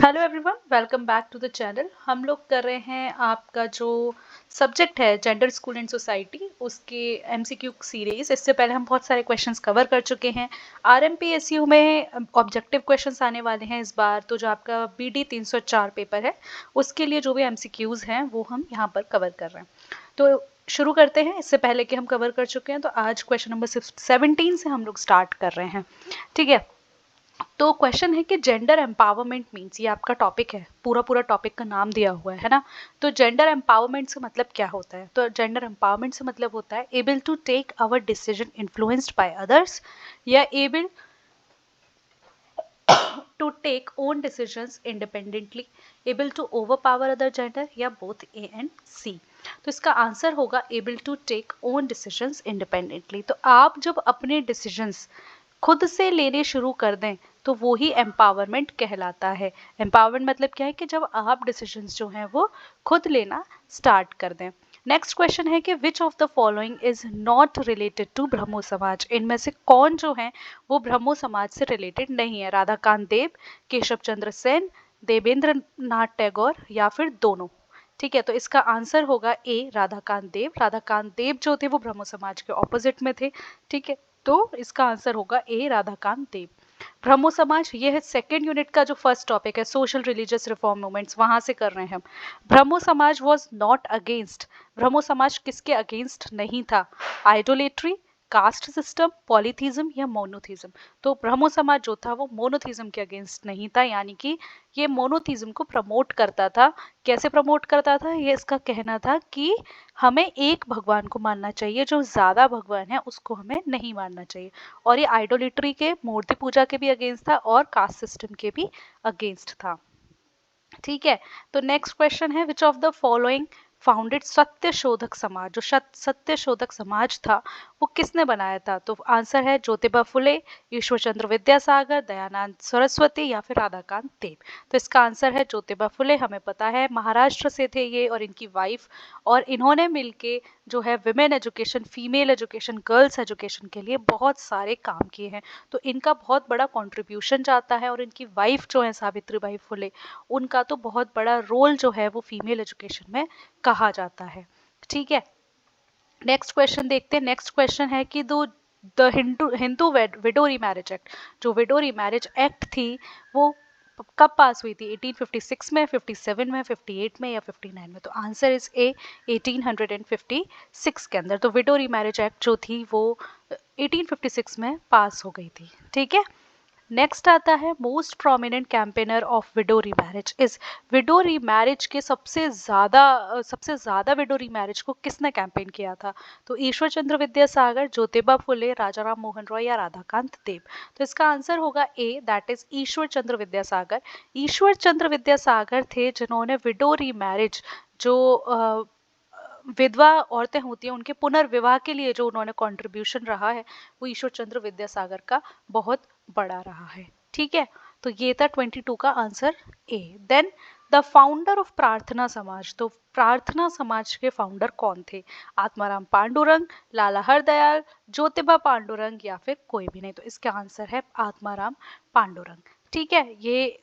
Hello everyone, welcome back to the channel. हम लोग कर रहे हैं आपका जो सब्जेक्ट है जेंडर स्कूल एंड सोसाइटी, उसके एमसीक्यू सीरीज। इससे पहले हम बहुत सारे क्वेश्चंस कवर कर चुके हैं। आरएमपीएसयू में ऑब्जेक्टिव क्वेश्चंस आने वाले हैं इस बार। तो जो आपका बीडी 304 पेपर है उसके लिए जो भी एमसीक्यूज हैं वो हम यहाँ पर कवर कर रहे हैं। तो शुरू करते हैं। इससे पहले कि हम कवर कर चुके हैं तो आज क्वेश्चन नंबर 17 से हम लोग स्टार्ट कर रहे हैं। ठीक है, तो क्वेश्चन है कि जेंडर एम्पावरमेंट मीन्स, ये आपका टॉपिक है, पूरा पूरा टॉपिक का नाम दिया हुआ है ना। तो जेंडर एम्पावरमेंट से मतलब क्या होता है? तो जेंडर एम्पावरमेंट से मतलब होता है able to take our decision influenced by others, या able to take own decisions independently, able to overpower other gender, या बोथ ए एंड सी। तो इसका आंसर होगा able to take own decisions independently. तो आप जब अपने डिसीजंस खुद से लेने शुरू कर दें तो वो ही एम्पावरमेंट कहलाता है। एम्पावरमेंट मतलब क्या है कि जब आप डिसीजंस जो हैं वो खुद लेना स्टार्ट कर दें। नेक्स्ट क्वेश्चन है कि which of the following is not related to Brahmo Samaj. इनमें से कौन जो है वो ब्रह्मो समाज से रिलेटेड नहीं है? राधाकांत देव, केशव चंद्र सेन, देवेंद्र नाथ टैगोर, या फिर दोनों। ठीक है, तो इसका आंसर होगा ए, राधाकांत देव। राधाकांत देव जो थे वो ब्रह्मो समाज के ऑपोजिट में थे। ठीक है, तो इसका आंसर होगा ए, राधाकांत देव। ब्रह्मो समाज, ये है सेकेंड यूनिट का जो फर्स्ट टॉपिक है, सोशल रिलीजियस रिफॉर्म मूवमेंट्स, वहां से कर रहे हैं हम। ब्रह्मो समाज वॉज नॉट अगेंस्ट, ब्रह्मो समाज किसके अगेंस्ट नहीं था? आइडोलेट्री, कास्ट सिस्टम, पॉलीथीज्म, या मोनोथीज्म। तो ब्रह्मो समाज जो था वो मोनोथीज्म के अगेंस्ट नहीं था, यानी कि ये मोनोथीज्म को प्रमोट करता था। कैसे प्रमोट करता था? ये इसका कहना था कि हमें एक भगवान को मानना चाहिए, जो ज्यादा भगवान है उसको हमें नहीं मानना चाहिए। और ये आइडोलिट्री के, मूर्ति पूजा के भी अगेंस्ट था और कास्ट सिस्टम के भी अगेंस्ट था। ठीक है, तो नेक्स्ट क्वेश्चन है विच ऑफ द फॉलोइंग फाउंडेड सत्य शोधक समाज। जो सत्य शोधक समाज था वो किसने बनाया था? तो आंसर है ज्योतिबा फुले, ईश्वर चंद्र विद्यासागर, दयानंद सरस्वती, या फिर राधाकांत देव। तो इसका आंसर है ज्योतिबा फुले। हमें पता है महाराष्ट्र से थे ये और इनकी वाइफ, और इन्होंने मिलके जो है women education, female education, girls education के लिए बहुत सारे काम किए हैं। तो इनका बहुत बड़ा कंट्रीब्यूशन जाता है। और इनकी वाइफ जो है सावित्रीबाई फुले, उनका तो बहुत बड़ा रोल जो है वो फीमेल एजुकेशन में कहा जाता है। ठीक है, नेक्स्ट क्वेश्चन देखते हैं। नेक्स्ट क्वेश्चन है कि दो the Hindu Hindu window remarriage act, जो विडो रीमैरिज एक्ट थी वो कब पास हुई थी? 1856 में, 57 में, 58 में, या 59 में? तो आंसर इज ए, 1856 के अंदर। तो विडो रीमैरिज एक्ट जो थी वो 1856 में पास हो गई थी। ठीक है, नेक्स्ट आता है most prominent campaigner of window remarriage is. Window remarriage के सबसे ज्यादा विडो रीमैरिज को किसने कैंपेन किया था? तो ईश्वर चंद्र विद्यासागर, ज्योतिबा फुले, राजा राम मोहन रॉय, या राधाकांत देव। तो इसका आंसर होगा ए, दैट इज ईश्वर चंद्र विद्यासागर। ईश्वर चंद्र विद्यासागर थे जिन्होंने विडो रीमैरिज, जो विधवा औरतें होती हैं उनके पुनर्विवाह के लिए जो उन्होंने कंट्रीब्यूशन रहा है वो ईश्वर चंद्र विद्यासागर का बहुत बड़ा रहा है। ठीक है, तो ये था 22 का answer A. Then the founder of Prarthana Samaj. तो प्रार्थना समाज के फाउंडर कौन थे? आत्माराम पांडुरंग, लाला हरदयाल, ज्योतिबा पांडुरंग, या फिर कोई भी नहीं? तो इसका आंसर है आत्माराम पांडुरंग। ठीक है, ये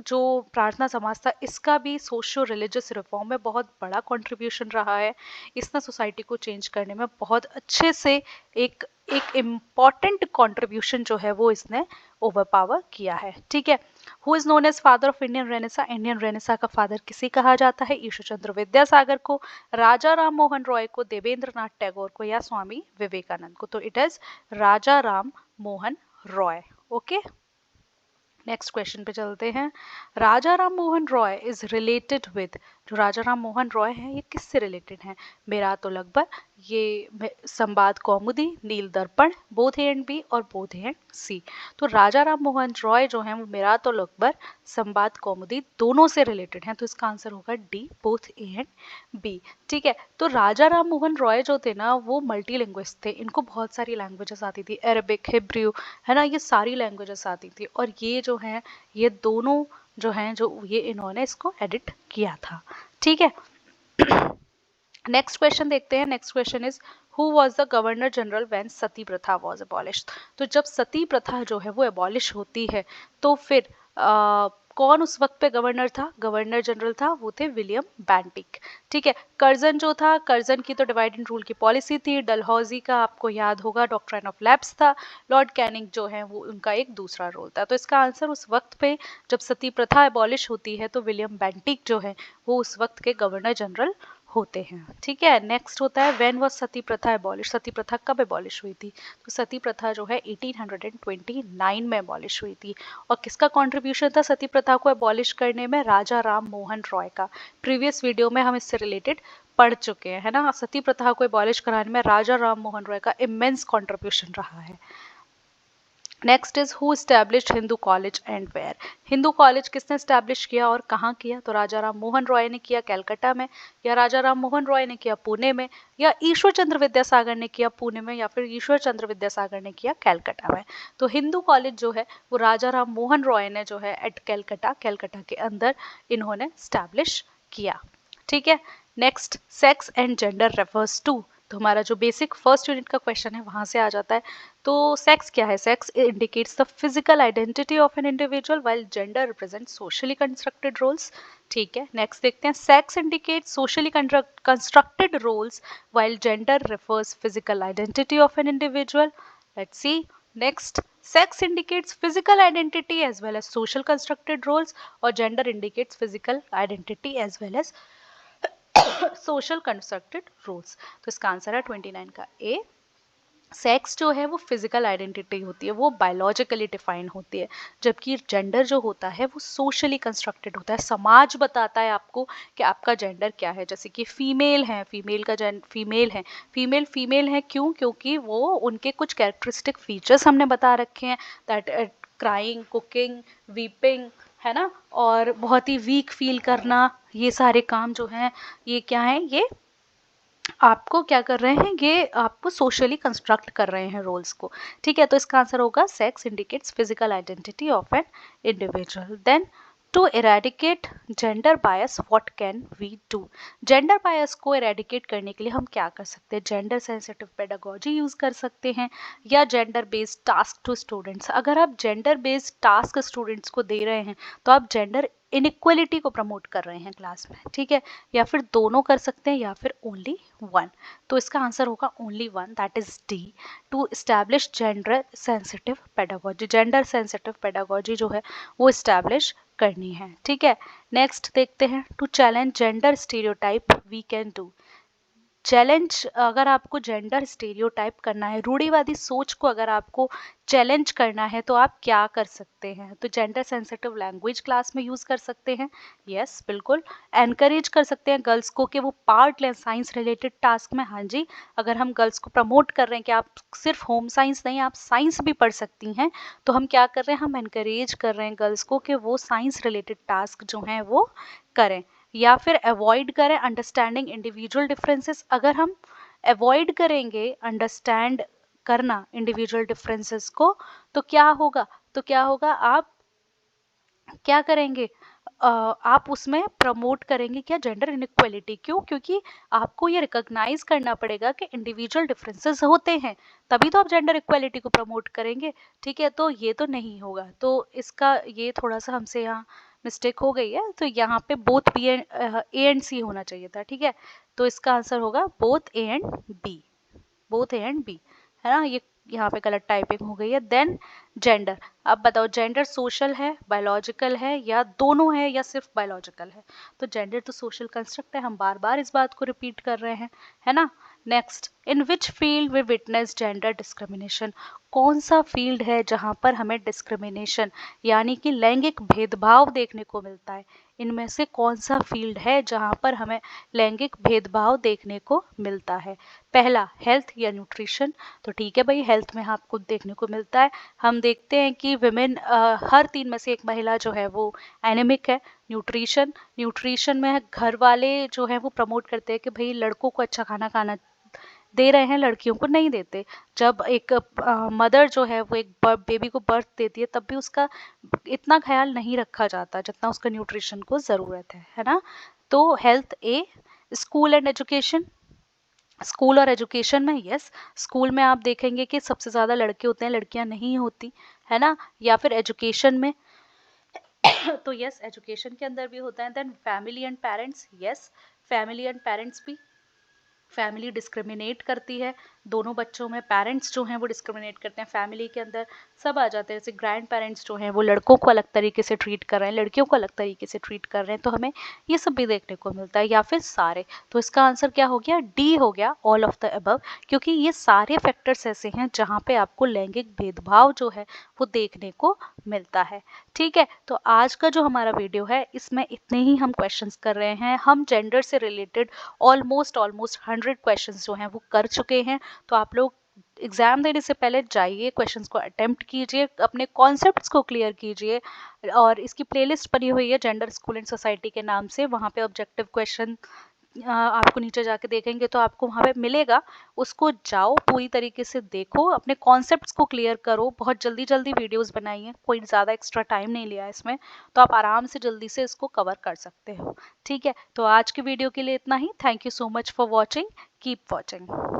जो प्रार्थना समाज था इसका भी सोशो रिलीजियस रिफॉर्म में बहुत बड़ा कंट्रीब्यूशन रहा है। इसने सोसाइटी को चेंज करने में बहुत अच्छे से एक एक इम्पॉर्टेंट कंट्रीब्यूशन जो है वो इसने ओवरपावर किया है। ठीक है, who is known as father of Indian renaissance. Indian renaissance का फादर किसे कहा जाता है? ईश्वर चंद्र विद्यासागर को, राजा राम मोहन रॉय को, देवेंद्र नाथ टैगोर को, या स्वामी विवेकानंद को? तो it is Raja Ram Mohan Roy. Okay, next question पे चलते हैं। Raja Ram Mohan Roy is related with. जो राजा राम मोहन रॉय हैं ये किससे रिलेटेड हैं? मेरा तो अकबर, ये संवाद कौमुदी, नील दर्पण, बोध ए एंड बी, और बोध ए एंड सी। तो राजा राम मोहन रॉय जो हैं वो मेरा तो अकबर, संवाद कौमुदी दोनों से रिलेटेड हैं। तो इसका आंसर होगा D, both A and B. ठीक है, तो राजा राम मोहन रॉय जो थे ना वो मल्टी लैंग्वेज थे। इनको बहुत सारी लैंग्वेजेस आती थी, अरबिक, हिब्रू, है ना, ये सारी लैंग्वेजेस आती थी। और ये जो हैं ये दोनों जो हैं जो ये इन्होंने इसको एडिट किया था। ठीक है, नेक्स्ट क्वेश्चन देखते हैं। Next question is who was the governor general when sati pratha was abolished. तो जब सती प्रथा जो है वो अबॉलिश होती है तो फिर कौन उस वक्त पे गवर्नर था? गवर्नर जनरल था वो थे विलियम बेंटिक। ठीक है, कर्जन जो था, कर्जन की तो डिवाइड एंड रूल की पॉलिसी थी। डलहौजी का आपको याद होगा डॉक्ट्राइन ऑफ लैप्स था। लॉर्ड कैनिंग जो है वो उनका एक दूसरा रोल था। तो इसका आंसर उस वक्त पे जब सती प्रथा एबॉलिश होती है तो विलियम बेंटिक जो है वो उस वक्त के गवर्नर जनरल होते हैं। ठीक है, नेक्स्ट होता है व्हेन वाज सती प्रथा एबॉलिश? सती प्रथा कब एबॉलिश हुई थी? तो सती प्रथा जो है 1829 में एबॉलिश हुई थी। और किसका कंट्रीब्यूशन था सती प्रथा को एबॉलिश करने में? राजा राम मोहन रॉय का। प्रीवियस वीडियो में हम इससे रिलेटेड पढ़ चुके हैं, है ना। सती प्रथा को एबॉलिश कराने में राजा राम मोहन रॉय का इमेंस कंट्रीब्यूशन रहा है। Next is who established Hindu college and where? Hindu college किसने स्टैब्लिश किया और कहाँ किया? तो राजा राम मोहन रॉय ने किया कैलकाटा में, या राजा राम मोहन रॉय ने किया पुणे में, या ईश्वर चंद्र विद्यासागर ने किया पुणे में, या फिर ईश्वर चंद्र विद्यासागर ने किया कैलकाटा में। तो हिंदू कॉलेज जो है वो राजा राम मोहन रॉय ने जो है एट कैलकाटा, कैलकाटा के अंदर इन्होंने स्टैब्लिश किया। ठीक है, next sex and gender refers to. तो हमारा जो बेसिक फर्स्ट यूनिट का क्वेश्चन है वहां से आ जाता है। तो सेक्स क्या है? Sex indicates the physical identity of an individual while gender represent socially constructed roles. ठीक है, नेक्स्ट देखते हैं sex indicates socially constructed roles while gender refers physical identity of an individual. Let's see next, sex indicates physical identity as well as social constructed roles, और gender indicates physical identity as well as social constructed roles। तो इसका answer है 29 का ए। Sex जो है वो physical identity होती है, वो बायोलॉजिकली डिफाइन होती है, जबकि जेंडर जो होता है वो सोशली कंस्ट्रक्टेड होता है। समाज बताता है आपको कि आपका जेंडर क्या है। जैसे कि फीमेल है, फीमेल का फीमेल है, फीमेल फीमेल है क्यों? क्योंकि वो उनके कुछ कैरेक्टरिस्टिक फीचर्स हमने बता रखे हैं, दैट क्राइंग, कुकिंग, वीपिंग, है ना, और बहुत ही वीक फील करना, ये सारे काम जो हैं ये क्या है? ये आपको क्या कर रहे हैं? ये आपको सोशली कंस्ट्रक्ट कर रहे हैं रोल्स को। ठीक है, तो इसका आंसर होगा sex indicates physical identity of an individual. Then to eradicate gender bias what can we do? Gender bias को इरेडिकेट करने के लिए हम क्या कर सकते हैं? जेंडर सेंसिटिव पेडागोजी यूज कर सकते हैं, या gender based task to students. अगर आप जेंडर बेस्ड टास्क स्टूडेंट्स को दे रहे हैं तो आप जेंडर इनइक्वलिटी को प्रमोट कर रहे हैं क्लास में। ठीक है, या फिर दोनों कर सकते हैं, या फिर ओनली वन। तो इसका आंसर होगा only one, that is D, to establish gender sensitive pedagogy. Gender sensitive pedagogy जो है वो इस्टेब्लिश करनी है। ठीक है, नेक्स्ट देखते हैं to challenge gender stereotype we can do. Challenge, अगर आपको जेंडर स्टेरियोटाइप करना है, रूढ़िवादी सोच को अगर आपको चैलेंज करना है तो आप क्या कर सकते हैं? तो जेंडर सेंसिटिव लैंग्वेज क्लास में यूज़ कर सकते हैं, यस बिल्कुल। एनकरेज कर सकते हैं गर्ल्स को कि वो पार्ट लें साइंस रिलेटेड टास्क में, हाँ जी। अगर हम गर्ल्स को प्रमोट कर रहे हैं कि आप सिर्फ होम साइंस नहीं, आप साइंस भी पढ़ सकती हैं, तो हम क्या कर रहे हैं? हम एनकरेज कर रहे हैं गर्ल्स को कि वो साइंस रिलेटेड टास्क जो हैं वो करें। या फिर अवॉइड करें अंडरस्टैंडिंग इंडिविजुअल डिफरेंसेस। अगर हम अवॉइड करेंगे अंडरस्टैंड करना इंडिविजुअल डिफरेंसेस को तो क्या होगा? तो क्या होगा? आप क्या करेंगे? आप उसमें प्रमोट करेंगे क्या? Gender inequality. क्यों? क्योंकि आपको ये रिकॉग्नाइज करना पड़ेगा कि इंडिविजुअल डिफरेंसेस होते हैं, तभी तो आप जेंडर इक्वालिटी को प्रमोट करेंगे। ठीक है, तो ये तो नहीं होगा। तो इसका ये थोड़ा सा हमसे यहाँ मिस्टेक हो गई है, तो यहाँ पे both B and A and C होना चाहिए था। ठीक है, तो इसका आंसर होगा both A and B, both A and B, है ना। ये यहाँ पे गलत टाइपिंग हो गई है। देन जेंडर, अब बताओ जेंडर सोशल है, बायोलॉजिकल है, या दोनों है, या सिर्फ बायोलॉजिकल है? तो जेंडर तो सोशल कंस्ट्रक्ट है, हम बार बार इस बात को रिपीट कर रहे हैं, है ना। Next, in which field we witness gender discrimination? कौन सा फील्ड है जहाँ पर हमें डिस्क्रिमिनेशन यानी कि लैंगिक भेदभाव देखने को मिलता है? इनमें से कौन सा फील्ड है जहाँ पर हमें लैंगिक भेदभाव देखने को मिलता है? पहला हेल्थ या न्यूट्रिशन। तो ठीक है भाई, हेल्थ में आपको देखने को मिलता है। हम देखते हैं कि विमेन हर 3 में से एक महिला जो है वो एनेमिक है। न्यूट्रिशन, न्यूट्रिशन में घर वाले जो है वो प्रमोट करते हैं कि भाई लड़कों को अच्छा खाना खाना दे रहे हैं, लड़कियों को नहीं देते। जब एक मदर जो है वो एक बेबी को बर्थ देती है तब भी उसका इतना ख्याल नहीं रखा जाता जितना उसका न्यूट्रिशन को ज़रूरत है ना। तो health A. School and education, school और एजुकेशन में यस, स्कूल में आप देखेंगे कि सबसे ज़्यादा लड़के होते हैं, लड़कियां नहीं होती, है ना। या फिर एजुकेशन में तो यस, एजुकेशन के अंदर भी होता है। Then family and parents, yes, family and parents भी, फैमिली डिस्क्रिमिनेट करती है दोनों बच्चों में, पेरेंट्स जो हैं वो डिस्क्रिमिनेट करते हैं, फैमिली के अंदर सब आ जाते हैं। जैसे ग्रैंड पेरेंट्स जो हैं वो लड़कों को अलग तरीके से ट्रीट कर रहे हैं, लड़कियों को अलग तरीके से ट्रीट कर रहे हैं, तो हमें ये सब भी देखने को मिलता है, या फिर सारे। तो इसका आंसर क्या हो गया, डी हो गया, ऑल ऑफ द अबव, क्योंकि ये सारे फैक्टर्स ऐसे हैं जहाँ पे आपको लैंगिक भेदभाव जो है वो देखने को मिलता है। ठीक है, तो आज का जो हमारा वीडियो है इसमें इतने ही हम क्वेश्चंस कर रहे हैं। हम जेंडर से रिलेटेड ऑलमोस्ट 100 क्वेश्चंस जो हैं वो कर चुके हैं। तो आप लोग एग्जाम देने से पहले जाइए, क्वेश्चंस को अटेम्प्ट कीजिए, अपने कॉन्सेप्ट्स को क्लियर कीजिए। और इसकी प्लेलिस्ट बनी हुई है जेंडर स्कूल एंड सोसाइटी के नाम से, वहाँ पे ऑब्जेक्टिव क्वेश्चन आपको नीचे जाके देखेंगे तो आपको वहाँ पे मिलेगा। उसको जाओ, पूरी तरीके से देखो, अपने कॉन्सेप्ट्स को क्लियर करो। बहुत जल्दी जल्दी वीडियोस बनाई हैं, कोई ज़्यादा एक्स्ट्रा टाइम नहीं लिया इसमें, तो आप आराम से जल्दी से इसको कवर कर सकते हो। ठीक है, तो आज की वीडियो के लिए इतना ही। Thank you so much for watching, keep watching.